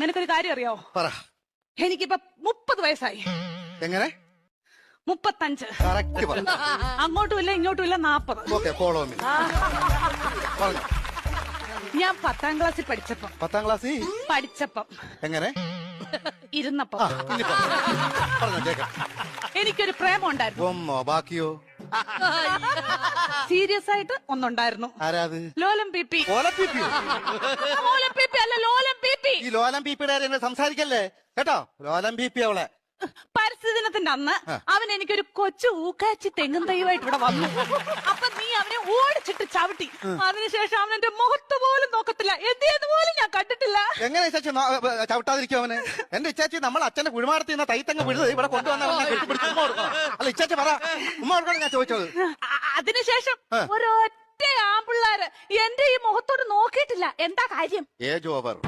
നിനക്കൊരു കാര്യം അറിയോ? പറ. എനിക്കിപ്പോ 30 വയസ്സായി. എങ്ങനെ? 35. കറക്റ്റ് പറ. അങ്ങോട്ടും ഇല്ല ഇങ്ങോട്ടും ഇല്ല 40. Okay, follow me. പറഞ്ഞു. ഞാൻ 10ാം ക്ലാസ്സിൽ പഠിച്ചപ്പം 10ാം ക്ലാസ്സിൽ എങ്ങനെ ഇരുന്നപ്പം പറഞ്ഞോ കേക്കാം. എനിക്കൊരു പ്രേമം ഉണ്ടായിരുന്നു. ഒന്നോ ബാക്കിയോ? സീരിയസ് ആയിട്ട് ഒന്നുണ്ടായിരുന്നു. ആരാത്? ലോലം പി. ലോലം പി. ലോലം പി അല്ല, ലോലം പി. ഈ ലോലം പീപ്പിയുടെ സംസാരിക്കല്ലേ കേട്ടോ. ലോലം പി അവളെ പരിസ്ഥിതി ദിനത്തിന്റെ അന്ന് അവൻ എനിക്കൊരു കൊച്ചു ഊക്കാച്ചി തെങ്ങും തൈയുമായിട്ട് ഇവിടെ വന്നു. അപ്പൊ നീ അവനെ ഓടിച്ചിട്ട് ചവിട്ടി. അതിനുശേഷം അവൻ എന്റെ മുഖത്ത് പോലും നോക്കത്തില്ല. എന്ത് പോലും ഞാൻ കണ്ടിട്ടില്ല. എങ്ങനെ ഇച്ചാച്ചി ചവിട്ടാതിരിക്കും അവന്? എന്റെ ഇച്ചാച്ചി നമ്മൾ അച്ഛന്റെ കുഴിമാടത്തിൽ നിന്ന് തൈത്തങ്ങ് വിഴുത് ഇവിടെ കൊണ്ടുവന്ന ഉമ്മ കൊടുക്കണം. അല്ല ഇച്ചാച്ചി പറ, ഉമ്മ കൊടുക്കണം ഞാൻ ചോദിച്ചത്. അതിനുശേഷം ഒരൊറ്റ ആമ്പിള്ളാര് എന്റെ ഈ മുഖത്തോട് നോക്കിയിട്ടില്ല. എന്താ കാര്യം? Age over.